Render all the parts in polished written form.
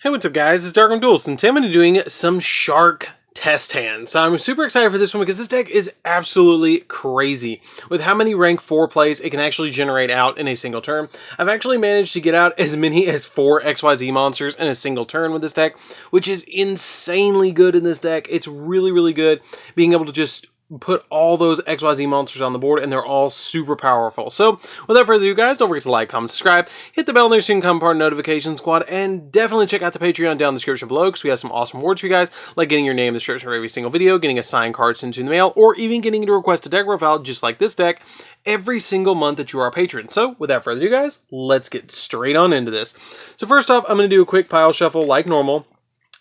Hey, what's up guys, it's DarkArmedDuelist, and today I'm going to be doing some Shark test hands. So I'm super excited for this one because this deck is absolutely crazy. With how many rank 4 plays it can actually generate out in a single turn. I've actually managed to get out as many as 4 XYZ monsters in a single turn with this deck, which is insanely good in this deck. It's really, really good being able to just put all those XYZ monsters on the board, and they're all super powerful. So, without further ado, guys, don't forget to like, comment, subscribe, hit the bell there so you can become part of the notification squad, and definitely check out the Patreon down in the description below, because we have some awesome rewards for you guys, like getting your name in the description for every single video, getting a signed card sent to the mail, or even getting you to request a deck profile just like this deck every single month that you are a patron. So, without further ado, guys, let's get straight on into this. So first off, I'm going to do a quick pile shuffle like normal,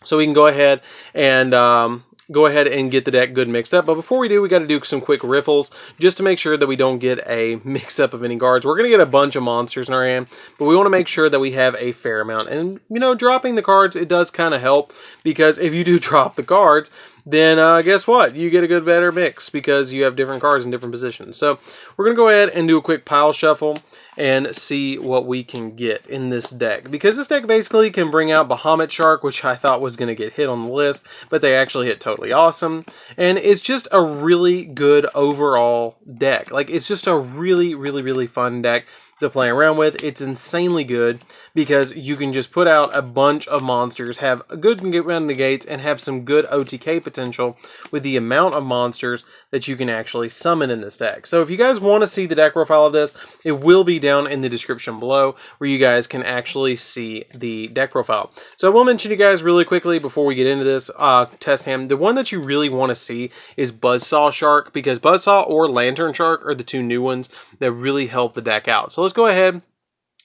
so we can go ahead and get the deck good mixed up. But before we do, we got to do some quick riffles just to make sure that we don't get a mix-up of any cards. We're going to get a bunch of monsters in our hand, but we want to make sure that we have a fair amount. And, you know, dropping the cards, it does kind of help, because if you do drop the cards, then guess what? You get a better mix because you have different cards in different positions. So we're going to go ahead and do a quick pile shuffle and see what we can get in this deck. Because this deck basically can bring out Bahamut Shark, which I thought was going to get hit on the list, but they actually hit totally awesome. And it's just a really good overall deck. Like, it's just a really, really, really fun deck to play around with. It's insanely good because you can just put out a bunch of monsters, have a good amount of negates, and have some good OTK potential with the amount of monsters that you can actually summon in this deck. So if you guys want to see the deck profile of this, it will be down in the description below where you guys can actually see the deck profile. So I will mention you guys really quickly before we get into this test hand, the one that you really want to see is Buzzsaw Shark, because Buzzsaw or Lantern Shark are the two new ones that really help the deck out. So let's go ahead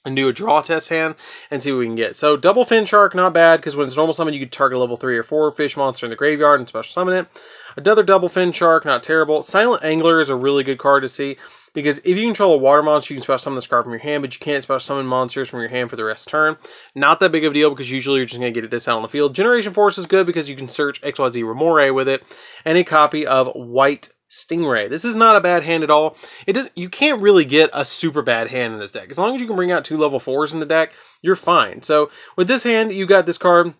and do a draw test hand and see what we can get. So Double Fin Shark, not bad, because when it's normal summon, you can target a level 3 or 4 fish monster in the graveyard and special summon it. Another Double Fin Shark, not terrible. Silent Angler is a really good card to see, because if you control a water monster, you can special summon this card from your hand, but you can't special summon monsters from your hand for the rest of the turn. Not that big of a deal, because usually you're just going to get this out on the field. Generation Force is good because you can search XYZ Remore with it, and a copy of White Stingray. This is not a bad hand at all. You can't really get a super bad hand in this deck. As long as you can bring out 2 level 4s in the deck, you're fine. So with this hand, you got this card.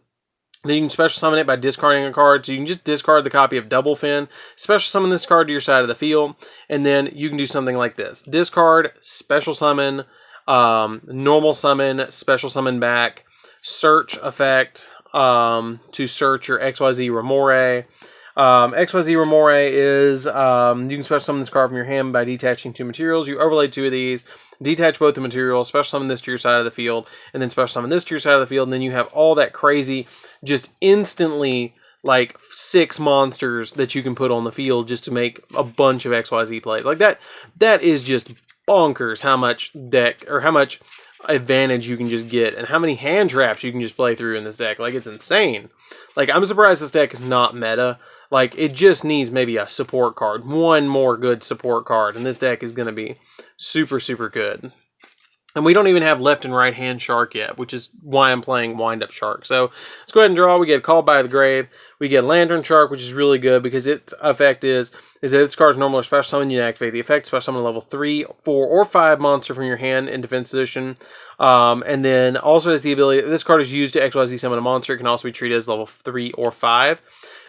Then you can special summon it by discarding a card. So you can just discard the copy of Double Fin, special summon this card to your side of the field, and then you can do something like this. Discard, special summon, normal summon, special summon back, search effect to search your XYZ Remore. XYZ Remore is, you can special summon this card from your hand by detaching 2 materials. You overlay 2 of these, detach both the materials, special summon this to your side of the field, and then special summon this to your side of the field, and then you have all that crazy, just instantly, like, 6 monsters that you can put on the field just to make a bunch of XYZ plays. Like, that is just bonkers how much deck, or how much advantage you can just get, and how many hand traps you can just play through in this deck. Like, it's insane. Like, I'm surprised this deck is not meta. Like, it just needs maybe a support card. One more good support card, and this deck is going to be super, super good. And we don't even have left and right hand Shark yet, which is why I'm playing Wind Up Shark. So, let's go ahead and draw. We get Called by the Grave. We get Lantern Shark, which is really good because its effect is that its card's normal or special summon, you activate the effect, special summon a level 3, 4, or 5 monster from your hand in defense position. And then also has the ability, this card is used to XYZ summon a monster. It can also be treated as level 3 or 5.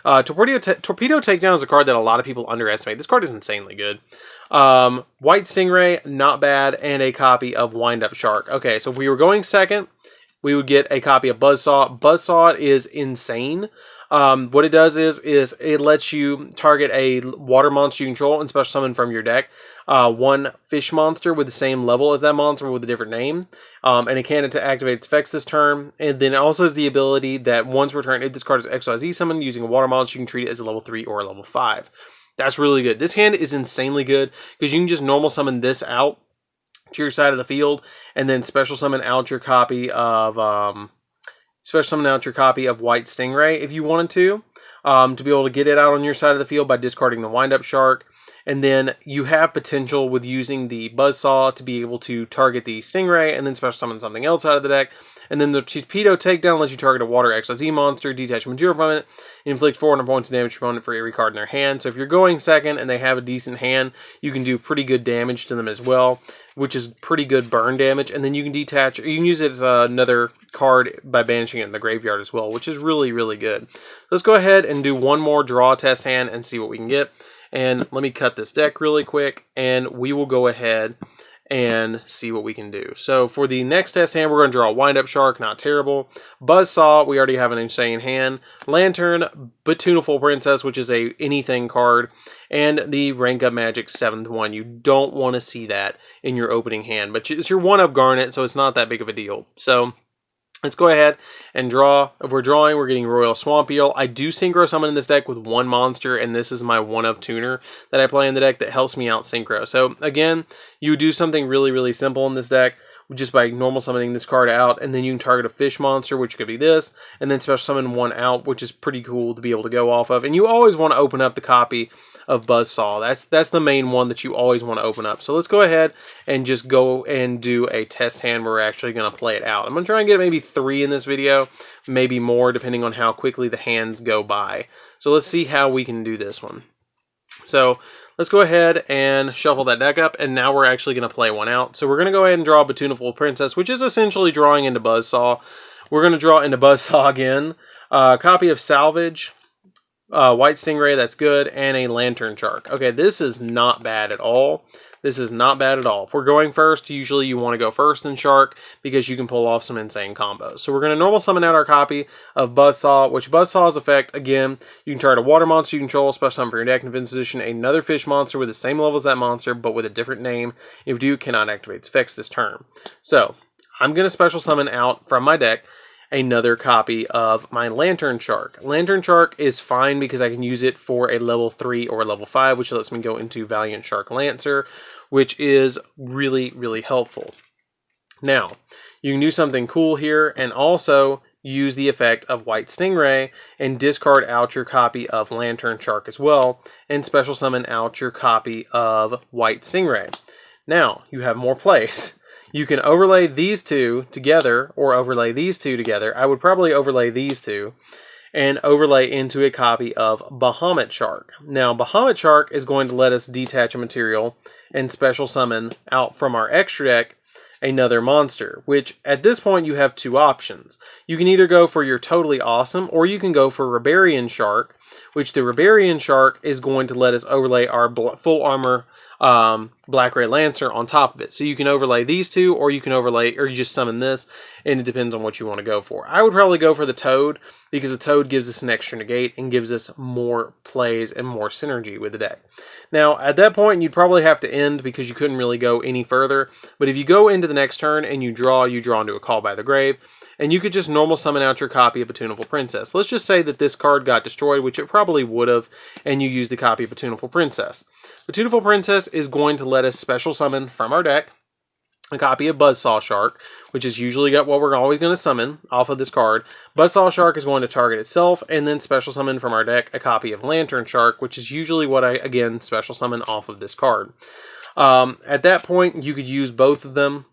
Torpedo Takedown is a card that a lot of people underestimate. This card is insanely good. White Stingray, not bad, and a copy of Wind Up Shark. Okay, so if we were going second, we would get a copy of Buzzsaw. Buzzsaw is insane. What it does is it lets you target a water monster you control and special summon from your deck 1 fish monster with the same level as that monster with a different name. And it can activate its effects this turn. And then it also has the ability that once per turn, if this card is XYZ summoned using a water monster, you can treat it as a level 3 or a level 5. That's really good. This hand is insanely good because you can just normal summon this out to your side of the field and then special summon out your copy of White Stingray if you wanted to be able to get it out on your side of the field by discarding the Wind Up Shark. And then you have potential with using the Buzzsaw to be able to target the Stingray and then special summon something else out of the deck. And then the Torpedo Takedown lets you target a Water XYZ monster, detach material from it, and inflict 400 points of damage to your opponent for every card in their hand. So if you're going second and they have a decent hand, you can do pretty good damage to them as well, which is pretty good burn damage. And then you can detach, or you can use it as another card by banishing it in the graveyard as well, which is really, really good. Let's go ahead and do one more draw test hand and see what we can get. And let me cut this deck really quick, and we will go ahead and see what we can do. So for the next test hand, we're going to draw a Wind-Up Shark, not terrible. Buzzsaw, we already have an insane hand. Lantern, Tuneful Princess, which is a anything card. And the Rank Up Magic 7th one. You don't want to see that in your opening hand, but it's your 1-Up Garnet, so it's not that big of a deal. So let's go ahead and draw. If we're drawing, we're getting Royal Swamp Eel. I do Synchro Summon in this deck with one monster, and this is my 1-Up Tuner that I play in the deck that helps me out Synchro. So again, you do something really, really simple in this deck just by normal summoning this card out, and then you can target a fish monster, which could be this, and then special summon one out, which is pretty cool to be able to go off of. And you always want to open up the copy of Buzzsaw. That's the main one that you always want to open up. So let's go ahead and just go and do a test hand where we're actually going to play it out. I'm going to try and get maybe 3 in this video, maybe more, depending on how quickly the hands go by. So let's see how we can do this one. So let's go ahead and shuffle that deck up, and now we're actually going to play one out. So we're going to go ahead and draw a Tuneful Princess, which is essentially drawing into Buzzsaw. We're going to draw into Buzzsaw again. Copy of Salvage, White Stingray, that's good, and a Lantern Shark. Okay, this is not bad at all. This is not bad at all. If we're going first, usually you want to go first in Shark because you can pull off some insane combos. So we're going to normal summon out our copy of Buzzsaw, which Buzzsaw's effect, again, you can target a water monster you control, special summon for your deck in defense position, another fish monster with the same level as that monster, but with a different name. If you do, cannot activate its effects this turn. So I'm going to special summon out from my deck another copy of my Lantern Shark. Lantern Shark is fine because I can use it for a level 3 or a level 5, which lets me go into Valiant Shark Lancer, which is really, really helpful. Now, you can do something cool here and also use the effect of White Stingray and discard out your copy of Lantern Shark as well, and special summon out your copy of White Stingray. Now, you have more plays. You can overlay these two together, or overlay these two together. I would probably overlay these two, and overlay into a copy of Bahamut Shark. Now, Bahamut Shark is going to let us detach a material and special summon out from our extra deck another monster, which at this point you have 2 options. You can either go for your totally awesome, or you can go for Rebarian Shark, which the Rebarian Shark is going to let us overlay our full armor Black Ray Lancer on top of it. So you can overlay these two, or you can overlay, or you just summon this, and it depends on what you want to go for. I would probably go for the Toad, because the Toad gives us an extra negate and gives us more plays and more synergy with the deck. Now, at that point, you'd probably have to end because you couldn't really go any further. But if you go into the next turn and you draw into a Call by the Grave, and you could just normal summon out your copy of a Tuneful Princess. Let's just say that this card got destroyed, which it probably would have, and you used the copy of a Tuneful Princess. The Tuneful Princess is going to let us special summon from our deck a copy of Buzzsaw Shark, which is usually what we're always going to summon off of this card. Buzzsaw Shark is going to target itself, and then special summon from our deck a copy of Lantern Shark, which is usually what I, again, special summon off of this card. At that point, you could use both of them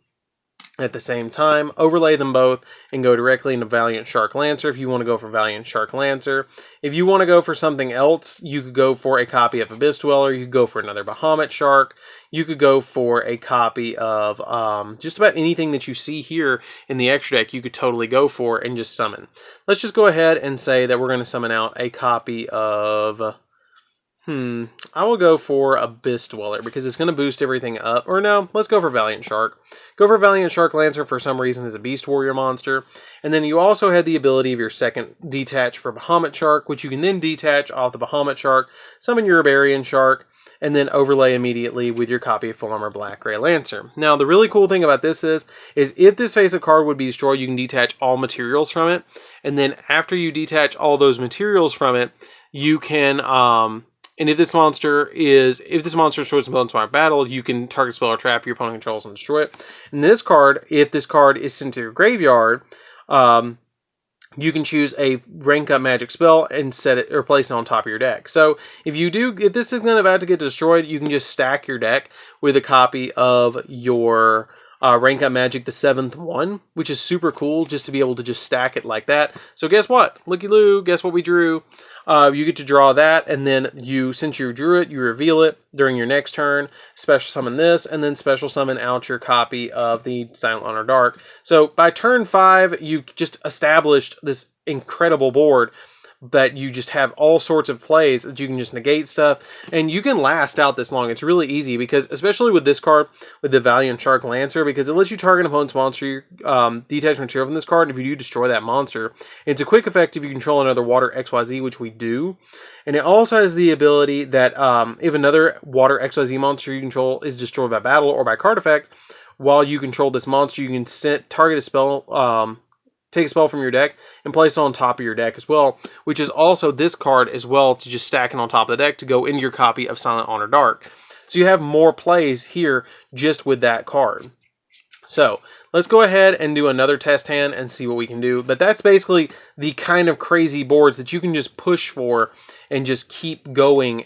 at the same time, overlay them both, and go directly into Valiant Shark Lancer if you want to go for Valiant Shark Lancer. If you want to go for something else, you could go for a copy of Abyss Dweller, you could go for another Bahamut Shark, you could go for a copy of just about anything that you see here in the extra deck, you could totally go for and just summon. Let's just go ahead and say that we're going to summon out a copy of... I will go for Abyss Dweller because it's going to boost everything up. Or no, let's go for Valiant Shark. Go for Valiant Shark Lancer for some reason as a Beast Warrior monster. And then you also had the ability of your second detach for Bahamut Shark, which you can then detach off the Bahamut Shark, summon your Rebarian Shark, and then overlay immediately with your copy of Full Armor Black Ray Lancer. Now, the really cool thing about this is if this face of card would be destroyed, you can detach all materials from it. And then after you detach all those materials from it, you can... and if this monster destroys an opponent's marked battle, you can target spell or trap your opponent controls and destroy it. And this card, if this card is sent to your graveyard, you can choose a rank up magic spell and set it or place it on top of your deck. So if this is about to get destroyed, you can just stack your deck with a copy of your rank up magic, the 7th one, which is super cool just to be able to just stack it like that. So guess what? Looky Loo, guess what we drew? You get to draw that, and then since you drew it, you reveal it during your next turn, special summon this, and then special summon out your copy of the Silent Honor Dark. So by turn 5, you've just established this incredible board that you just have all sorts of plays that you can just negate stuff, and you can last out this long. It's really easy because, especially with this card, with the Valiant Shark Lancer, because it lets you target an opponent's monster, detach material from this card, and if you do destroy that monster, it's a quick effect if you control another water XYZ, which we do. And it also has the ability that if another water XYZ monster you control is destroyed by battle or by card effect, while you control this monster, you can target a spell, take a spell from your deck and place it on top of your deck as well, which is also this card as well to just stack it on top of the deck to go into your copy of Silent Honor Dark. So you have more plays here just with that card. So let's go ahead and do another test hand and see what we can do. But that's basically the kind of crazy boards that you can just push for and just keep going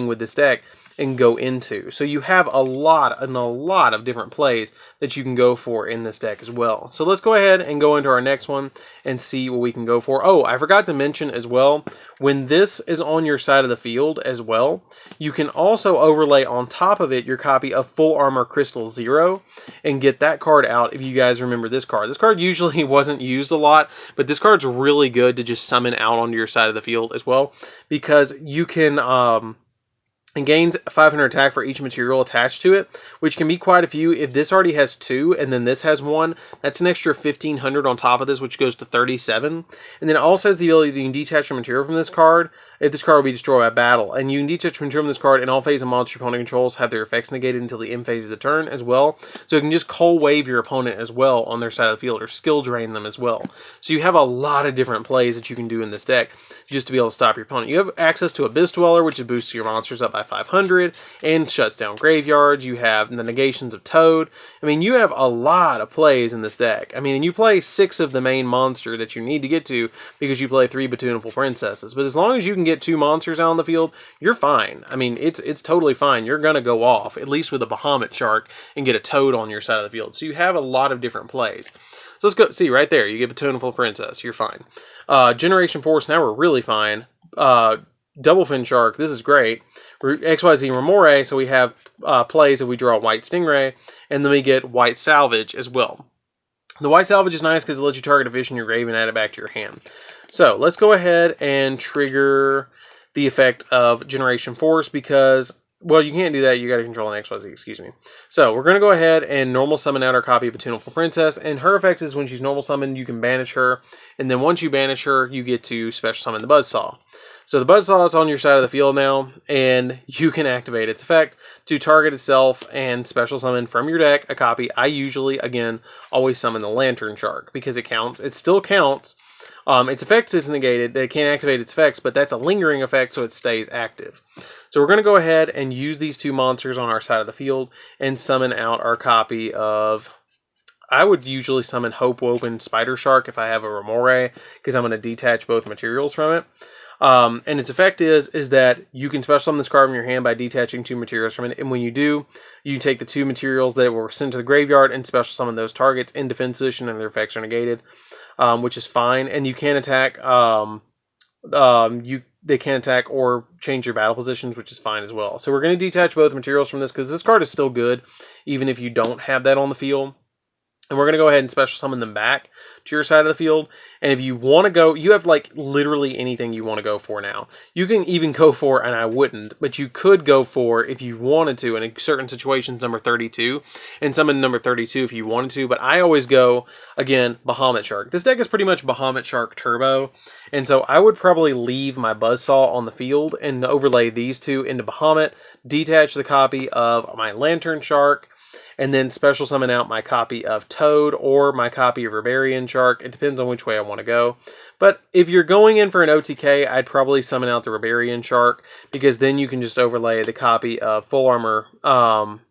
with this deck and go into. So you have a lot of different plays that you can go for in this deck as well. So let's go ahead and go into our next one and see what we can go for. Oh, I forgot to mention as well, when this is on your side of the field as well, you can also overlay on top of it your copy of Full Armor Crystal 0 and get that card out if you guys remember this card. This card usually wasn't used a lot, but this card's really good to just summon out onto your side of the field as well, because you can and gains 500 attack for each material attached to it, which can be quite a few. If this already has 2 and then this has 1, that's an extra 1500 on top of this, which goes to 37. And then it also has the ability that you can detach a material from this card if this card will be destroyed by battle. And you can detach material from this card in all phases of monster opponent controls have their effects negated until the end phase of the turn as well. So it can just cold wave your opponent as well on their side of the field, or skill drain them as well. So you have a lot of different plays that you can do in this deck just to be able to stop your opponent. You have access to Abyss Dweller, which boosts your monsters up by 500 and shuts down graveyards. You have the negations of Toad. I mean, you have a lot of plays in this deck. I mean, and you play 6 of the main monster that you need to get to because you play 3 Batoonful Princesses. But as long as you can get 2 monsters out on the field, you're fine. I mean, it's totally fine. You're going to go off, at least with a Bahamut Shark, and get a Toad on your side of the field. So you have a lot of different plays. So let's go, see, right there, you get Batoonful Princess, you're fine. Generation Force, now we're really fine. Double Fin Shark, this is great. XYZ Remore, so we have plays that we draw White Stingray, and then we get White Salvage as well. The White Salvage is nice because it lets you target a fish in your grave and add it back to your hand. So let's go ahead and trigger the effect of Generation Force because, well, you can't do that. You got to control an XYZ, excuse me. So we're going to go ahead and normal summon out our copy of Batoonful Princess, and her effect is when she's normal summoned, you can banish her, and then once you banish her, you get to special summon the Buzzsaw. So the Buzzsaw is on your side of the field now, and you can activate its effect to target itself and special summon from your deck a copy. I usually, again, always summon the Lantern Shark because it counts. It still counts. Its effects is negated. It can't activate its effects, but that's a lingering effect, so it stays active. So we're going to go ahead and use these 2 monsters on our side of the field and summon out our copy of... I would usually summon Hope Woven Spider Shark if I have a Remore, because I'm going to detach both materials from it. And its effect is that you can special summon this card from your hand by detaching 2 materials from it. And when you do, you take the 2 materials that were sent to the graveyard and special summon those targets in defense position, and their effects are negated, which is fine. And you can attack. They can attack or change your battle positions, which is fine as well. So we're going to detach both materials from this because this card is still good, even if you don't have that on the field. And we're going to go ahead and special summon them back to your side of the field. And if you want to go, you have like literally anything you want to go for now. You can even go for, and I wouldn't, but you could go for, if you wanted to, in certain situations, number 32. And summon number 32 if you wanted to. But I always go, again, Bahamut Shark. This deck is pretty much Bahamut Shark Turbo. And so I would probably leave my Buzzsaw on the field and overlay these 2 into Bahamut. Detach the copy of my Lantern Shark. and then special summon out my copy of Toad or my copy of Herbarian Shark. It depends on which way I want to go. But if you're going in for an OTK, I'd probably summon out the Herbarian Shark, because then you can just overlay the copy of Full Armor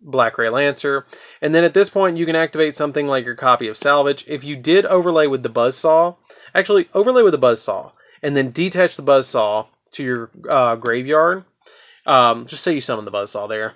Black Ray Lancer. And then at this point, you can activate something like your copy of Salvage. If you did overlay with the Buzzsaw, actually overlay with the Buzzsaw, and then detach the Buzzsaw to your graveyard. Just say you summon the Buzzsaw there.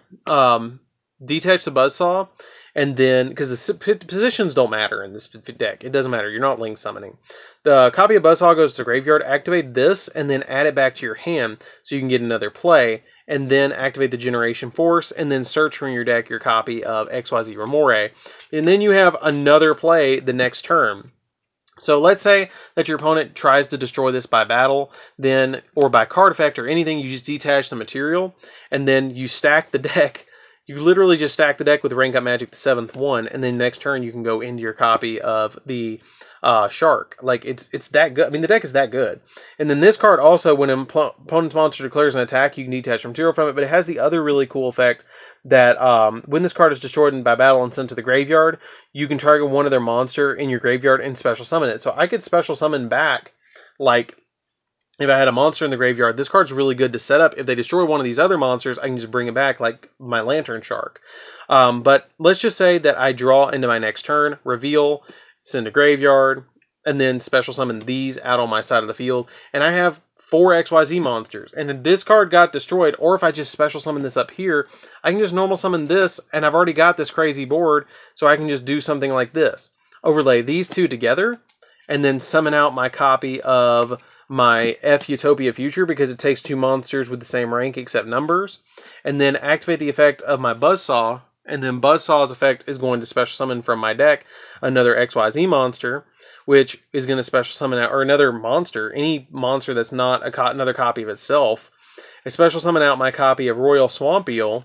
Detach the Buzzsaw, and then, because the positions don't matter in this deck. It doesn't matter. You're not link summoning. The copy of Buzzsaw goes to the graveyard. Activate this, and then add it back to your hand so you can get another play, and then activate the Generation Force, and then search from your deck your copy of XYZ Remore, and then you have another play the next turn. So let's say that your opponent tries to destroy this by battle, then, or by card effect or anything. You just detach the material, and then you stack the deck. You literally just stack the deck with Rank Up Magic, the 7th one, and then next turn you can go into your copy of the Shark. Like, it's that good. I mean, the deck is that good. And then this card also, when an opponent's monster declares an attack, you can detach material from it, but it has the other really cool effect that when this card is destroyed by battle and sent to the graveyard, you can target one of their monster in your graveyard and special summon it. So I could special summon back, like, if I had a monster in the graveyard, this card's really good to set up. If they destroy one of these other monsters, I can just bring it back, like my Lantern Shark. But let's just say that I draw into my next turn, reveal, send to graveyard, and then special summon these out on my side of the field, and I have 4 XYZ monsters, and if this card got destroyed, or if I just special summon this up here, I can just normal summon this, and I've already got this crazy board, so I can just do something like this. Overlay these two together, and then summon out my copy of my F Utopia Future, because it takes 2 monsters with the same rank except numbers, and then activate the effect of my Buzzsaw, and then Buzzsaw's effect is going to special summon from my deck another XYZ monster, which is going to special summon out, or another monster, any monster that's not another copy of itself. I special summon out my copy of Royal Swamp Eel,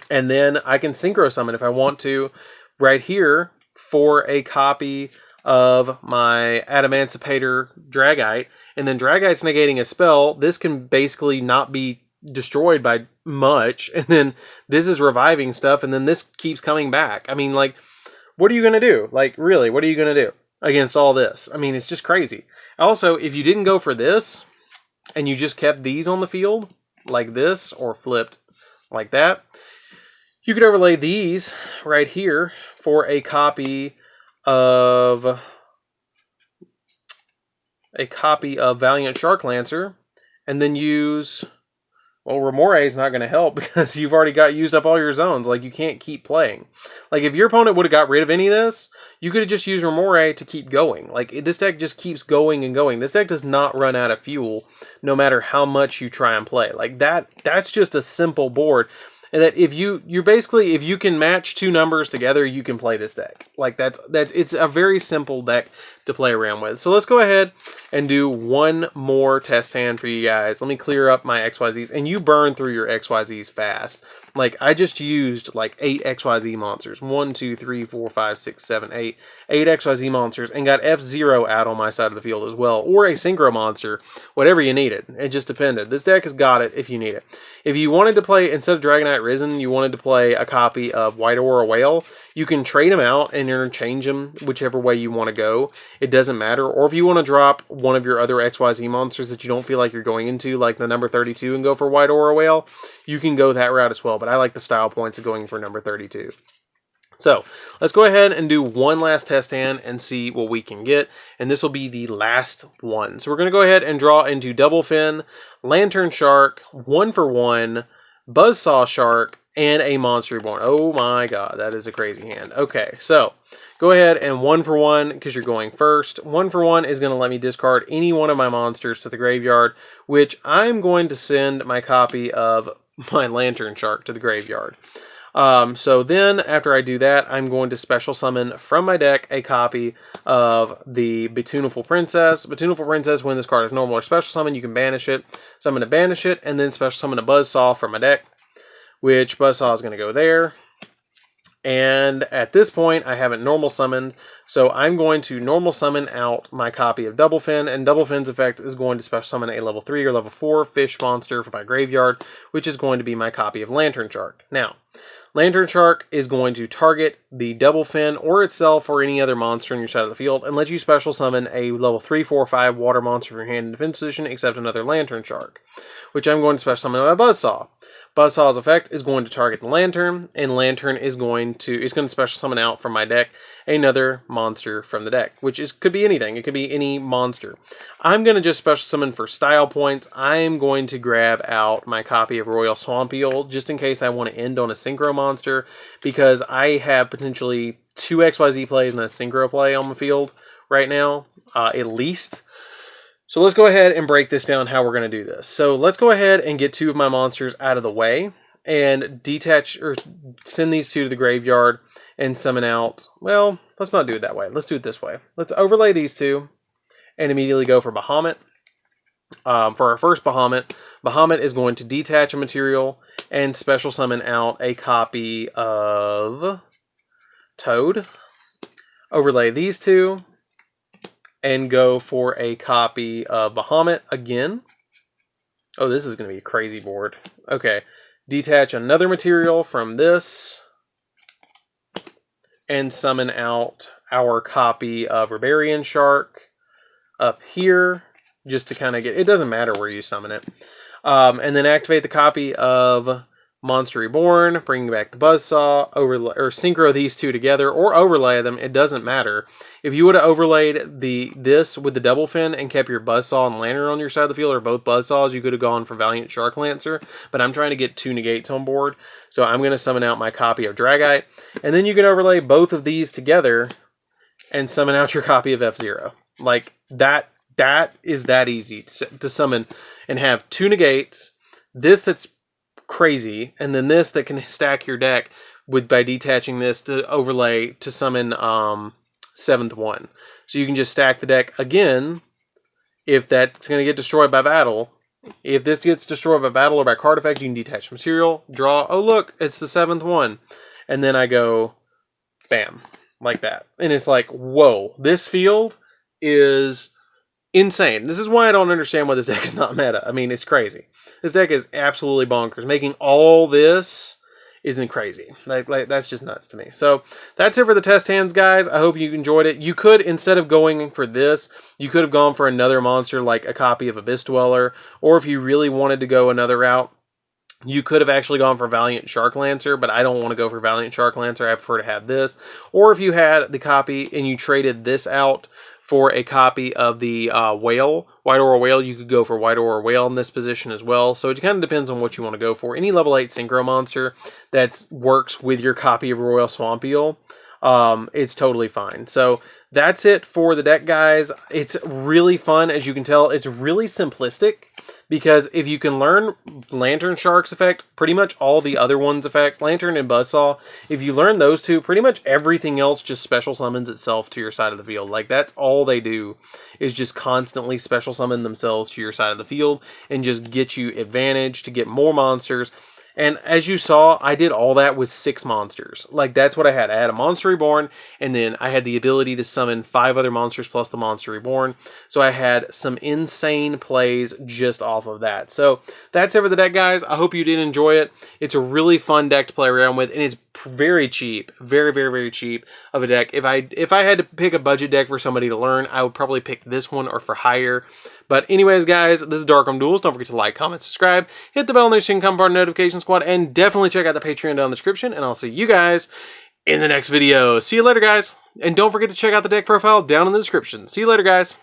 and then I can synchro summon if I want to, right here, for a copy of my Adamancipator Dragite, and then Dragite's negating a spell. This can basically not be destroyed by much, and then this is reviving stuff, and then this keeps coming back. I mean, like, what are you going to do? Like, really, what are you going to do against all this? I mean, it's just crazy. Also, if you didn't go for this, and you just kept these on the field, like this, or flipped like that, you could overlay these right here for a copy of Valiant Shark Lancer, and then use, well, Remore is not going to help because you've already used up all your zones. Like, you can't keep playing. Like, if your opponent would have got rid of any of this, you could have just used Remore to keep going. Like, this deck just keeps going and going. This deck does not run out of fuel no matter how much you try and play. Like, that's just a simple board. And that if if you can match 2 numbers together, you can play this deck. Like, it's a very simple deck to play around with. So let's go ahead and do one more test hand for you guys. Let me clear up my XYZs, and you burn through your XYZs fast. Like, I just used like 8 XYZ monsters. 1, 2, 3, 4, 5, 6, 7, 8. 8 XYZ monsters, and got F0 out on my side of the field as well. Or a Synchro monster. Whatever you needed. It just depended. This deck has got it if you need it. If you wanted to play, instead of Dragonite Risen, you wanted to play a copy of White Aurora Whale, you can trade them out and interchange them whichever way you want to go. It doesn't matter. Or if you want to drop one of your other XYZ monsters that you don't feel like you're going into, like the number 32, and go for White Aurora Whale, you can go that route as well. But I like the style points of going for number 32. So, let's go ahead and do one last test hand and see what we can get. And this will be the last one. So we're going to go ahead and draw into Double Fin, Lantern Shark, 1-for-1, Buzzsaw Shark, and a Monster Reborn. Oh my god, that is a crazy hand. Okay, so go ahead and 1-for-1, because you're going first. 1-for-1 is going to let me discard any one of my monsters to the graveyard, which I'm going to send my copy of my Lantern Shark to the graveyard. So then, after I do that, I'm going to special summon from my deck a copy of the Betuneful Princess. Betuneful Princess, when this card is normal or special summon, you can banish it. So I'm going to banish it, and then special summon a Buzzsaw from my deck, which Buzzsaw is going to go there. And at this point, I haven't normal summoned, so I'm going to normal summon out my copy of Double Fin, and Double Fin's effect is going to special summon a level 3 or level 4 fish monster from my graveyard, which is going to be my copy of Lantern Shark. Now, Lantern Shark is going to target the Double Fin or itself or any other monster on your side of the field and let you special summon a level 3, 4, 5 water monster from your hand in defense position except another Lantern Shark, which I'm going to special summon my Buzzsaw. Buzzsaw's effect is going to target the Lantern, and Lantern is going to special summon out from my deck another monster from the deck, which could be anything. It could be any monster. I'm going to just special summon for style points. I'm going to grab out my copy of Royal Swamp Eel, just in case I want to end on a Synchro monster, because I have potentially 2 XYZ plays and a Synchro play on the field right now, at least. So let's go ahead and break this down how we're going to do this. So let's go ahead and get 2 of my monsters out of the way and detach or send these 2 to the graveyard and summon out. Well, let's not do it that way. Let's do it this way. Let's overlay these 2 and immediately go for Bahamut. For our first Bahamut, Bahamut is going to detach a material and special summon out a copy of Toad. Overlay these 2. And go for a copy of Bahamut again. Oh, this is going to be a crazy board. Okay. Detach another material from this. And summon out our copy of Barbarian Shark up here. Just to kind of get... It doesn't matter where you summon it. And then activate the copy of Monster Reborn. Bring back the Buzzsaw. Or synchro these 2 together. Or overlay them. It doesn't matter. If you would have overlaid this with the Double Fin and kept your Buzzsaw and Lantern on your side of the field, or both Buzzsaws, you could have gone for Valiant Shark Lancer. But I'm trying to get 2 negates on board. So I'm going to summon out my copy of Dragite. And then you can overlay both of these together and summon out your copy of F-Zero. Like, that is that easy to summon and have 2 negates. This that's crazy, and then this that can stack your deck by detaching this to overlay to summon 7th one. So you can just stack the deck again if that's going to get destroyed by battle. If this gets destroyed by battle or by card effect, you can detach material, draw, oh look, it's the 7th one. And then I go, bam, like that. And it's like, whoa, this field is insane. This is why I don't understand why this deck is not meta. I mean, it's crazy. This deck is absolutely bonkers. Making all this isn't crazy. Like that's just nuts to me. So that's it for the test hands, guys. I hope you enjoyed it. You could, instead of going for this, you could have gone for another monster like a copy of Abyss Dweller, or if you really wanted to go another route, you could have actually gone for Valiant Shark Lancer, but I don't want to go for Valiant Shark Lancer. I prefer to have this. Or if you had the copy and you traded this out for a copy of the Whale, White Aura Whale, you could go for White Aura Whale in this position as well. So it kind of depends on what you want to go for. Any level 8 Synchro monster that works with your copy of Royal Swamp Eel, it's totally fine. So that's it for the deck, guys. It's really fun. As you can tell, it's really simplistic, because if you can learn Lantern Shark's effect, pretty much all the other ones' effects, Lantern and Buzzsaw, if you learn those 2, pretty much everything else just special summons itself to your side of the field. Like, that's all they do, is just constantly special summon themselves to your side of the field and just get you advantage to get more monsters. And as you saw, I did all that with 6 monsters. Like, that's what I had. I had a Monster Reborn, and then I had the ability to summon 5 other monsters plus the Monster Reborn. So I had some insane plays just off of that. So that's it for the deck, guys. I hope you did enjoy it. It's a really fun deck to play around with, and it's very cheap. Very, very, very cheap of a deck. If I had to pick a budget deck for somebody to learn, I would probably pick this one or for higher. But anyways, guys, this is DarkArmedDuelist. Don't forget to like, comment, subscribe, hit the bell so you can become part of the notification squad, and definitely check out the Patreon down in the description, and I'll see you guys in the next video. See you later, guys. And don't forget to check out the deck profile down in the description. See you later, guys.